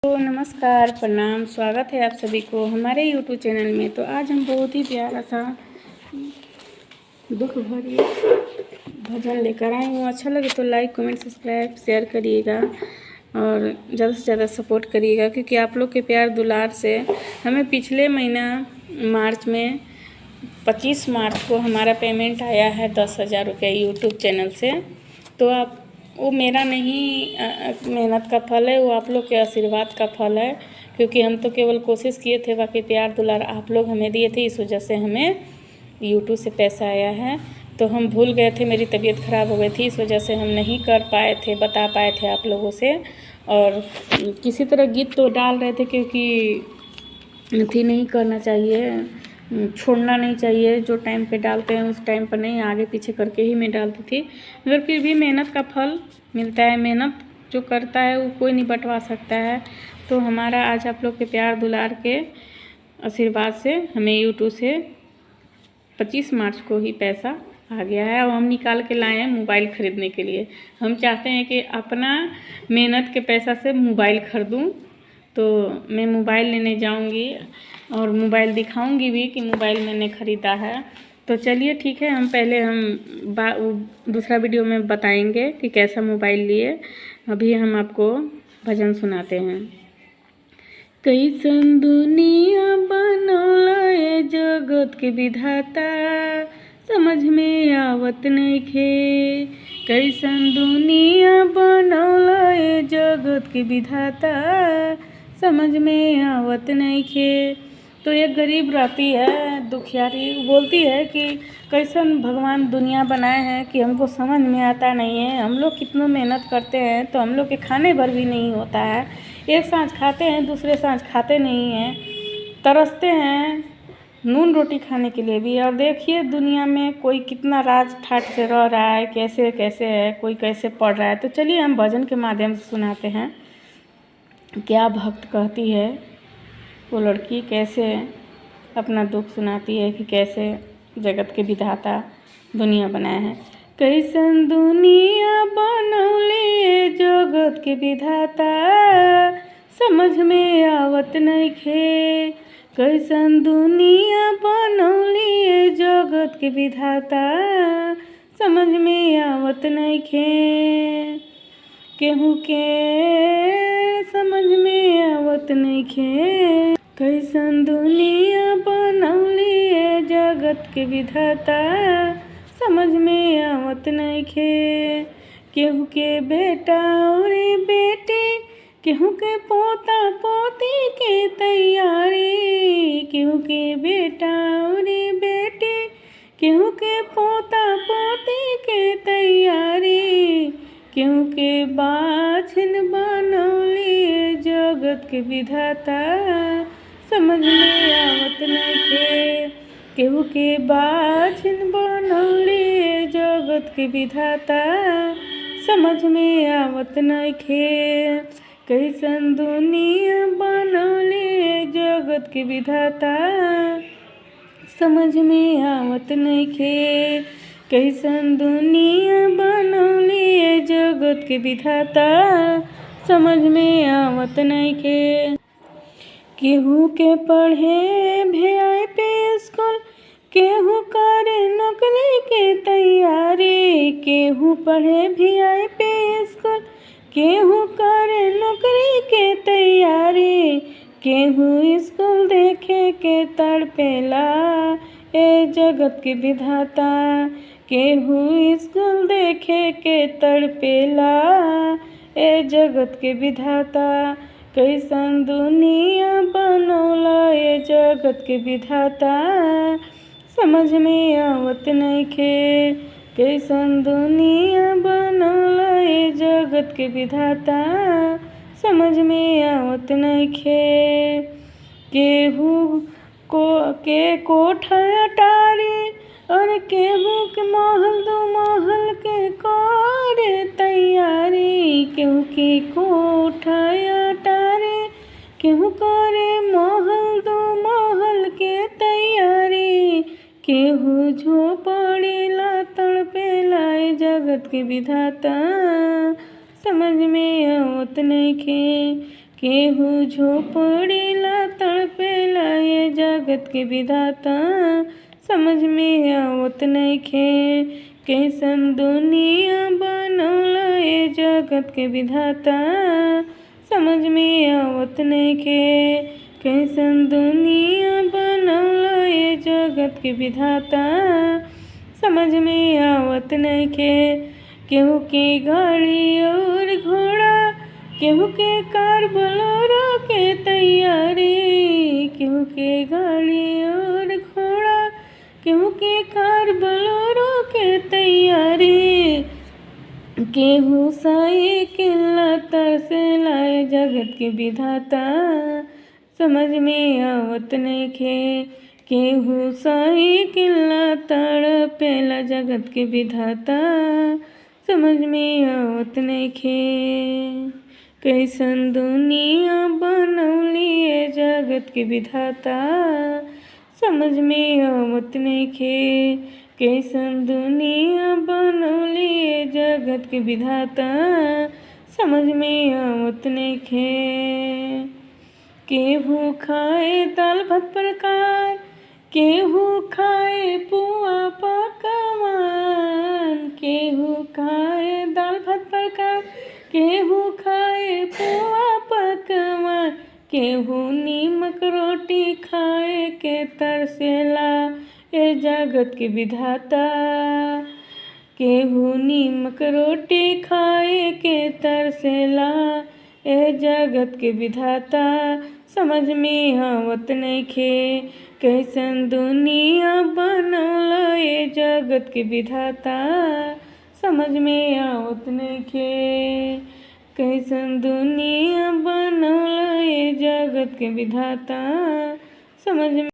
तो नमस्कार, प्रणाम, स्वागत है आप सभी को हमारे YouTube चैनल में। तो आज हम बहुत ही प्यारा सा दुख भरी भजन लेकर आए हूँ। अच्छा लगे तो लाइक, कमेंट, सब्सक्राइब, शेयर करिएगा और ज़्यादा से ज़्यादा सपोर्ट करिएगा, क्योंकि आप लोग के प्यार दुलार से हमें पिछले महीना मार्च में 25 मार्च को हमारा पेमेंट आया है 10,000 रुपये यूट्यूब चैनल से। तो आप वो मेरा नहीं मेहनत का फल है, वो आप लोग के आशीर्वाद का फल है, क्योंकि हम तो केवल कोशिश किए थे, बाकी प्यार दुलार आप लोग हमें दिए थे, इस वजह से हमें यूट्यूब से पैसा आया है। तो हम भूल गए थे, मेरी तबीयत ख़राब हो गई थी, इस वजह से हम नहीं कर पाए थे, बता पाए थे आप लोगों से। और किसी तरह गीत तो डाल रहे थे, क्योंकि थी नहीं करना चाहिए, छोड़ना नहीं चाहिए। जो टाइम पे डालते हैं उस टाइम पर नहीं, आगे पीछे करके ही मैं डालती थी, मगर फिर भी मेहनत का फल मिलता है। मेहनत जो करता है वो कोई नहीं बंटवा सकता है। तो हमारा आज आप लोग के प्यार दुलार के आशीर्वाद से हमें यूट्यूब से 25 मार्च को ही पैसा आ गया है और हम निकाल के लाए हैं मोबाइल ख़रीदने के लिए। हम चाहते हैं कि अपना मेहनत के पैसा से मोबाइल ख़रीदूँ, तो मैं मोबाइल लेने जाऊंगी और मोबाइल दिखाऊंगी भी कि मोबाइल मैंने ख़रीदा है। तो चलिए ठीक है, हम पहले दूसरा वीडियो में बताएंगे कि कैसा मोबाइल लिए। अभी हम आपको भजन सुनाते हैं। कैसन दुनिया बनौला ए जगत के विधाता, समझ में आवत नइखे। कैसन दुनिया बनौला ए जगत के विधाता, समझ में आवत नइखे। तो एक गरीब रहती है, दुखियारी, बोलती है कि कैसन भगवान दुनिया बनाए हैं कि हमको समझ में आता नहीं है। हम लोग कितना मेहनत करते हैं तो हम लोग के खाने भर भी नहीं होता है। एक सांझ खाते हैं, दूसरे सांझ खाते नहीं हैं, तरसते हैं नून रोटी खाने के लिए भी। और देखिए दुनिया में कोई कितना राज ठाट से रह रहा है, कैसे कैसे है, कोई कैसे पढ़ रहा है। तो चलिए हम भजन के माध्यम से सुनाते हैं। क्या भक्त कहती है वो लड़की, कैसे अपना दुख सुनाती है कि कैसे जगत के विधाता दुनिया बनाए हैं। कैसन दुनिया बनौले जगत के विधाता, समझ में आवत नइखे। कैसन दुनिया बनौले जगत के विधाता, समझ में आवत नइखे। केहू के समझ में आवत नइखे। कैसन दुनिया बनौली जगत के विधाता, समझ में आवत नइखे। केहू के बेटा और बेटी, केहू के पोता पोती के तैयारी। केहू के बेटा और बेटी, केहू के पोता पोती के तैयारी। केहू के बाछिन बनौली जगत के विधाता, समझ में आवत नइखे। केहू के बाछिन बनौली जगत के विधाता, समझ में आवत नइखे। कैसन दुनिया बनौली जगत के विधाता, समझ में आवत नइखे। कैसन दुनिया बनौली जगत के विधाता, समझ में आवत नइखे। केहू के पढ़े VIP स्कूल, केहू करे नौकरी के तैयारी। केहू पढ़े VIP स्कूल, केहू करे नौकरी के तैयारी। केहू स्कूल देखे के तड़पेला ए जगत के विधाता। केहू स्कूल देखे के तड़पेला ए जगत के विधाता। कैसन दुनिया बनौला ए जगत के विधाता, समझ में आवत नइखे। कैसन दुनिया बनौला ए जगत के विधाता, समझ में आवत नइखे। केहू के कोठा अटारी और केहू के महल दो महल के करे तैयारी। केहू के कोठा अटारी, केहू करे महल दो महल के तैयारी। केहू झोपड़ीला तड़पेला ए जगत के विधाता, समझ में आवत नइखे। केहू झोपड़ीला तड़पेला ये जगत के विधाता समझ में आवत नइखे कैसन दुनिया बनौला ये जगत के विधाता समझ में आवत नइखे कैसन दुनिया बनौला ये जगत के विधाता समझ में आवत नइखे केहू के गाड़ी और घोड़ा केहू के कार बोलेरो के तैयारी केहू के गाड़ी और घोड़ा केहू के कार बोलेरो के तैयारी केहू साइकिल तरसेला ये जगत के विधाता समझ में आवत नइखे केहू साइकिल तड़पेला जगत के विधाता समझ में आवत नइखे कैसन दुनिया बनौली ये जगत के विधाता समझ में आवत नइखे कैसन दुनिया बनौली ये जगत के विधाता समझ में आवत नइखे केहू खाए दाल भात प्रकार केहू खाए पुआ पकवान केहू खाए दाल भात प्रकार केहू खाए पुआ पकवान केहू नीमक रोटी खाए के तरसेला ये जगत के विधाता केहू नीमक रोटी खाए के तरसेला ये जगत के विधाता समझ में आवत नइखे कैसन दुनिया बनौला ये जगत के विधाता समझ में आवत नइखे कैसन दुनिया बनौला ये जगत के विधाता समझ में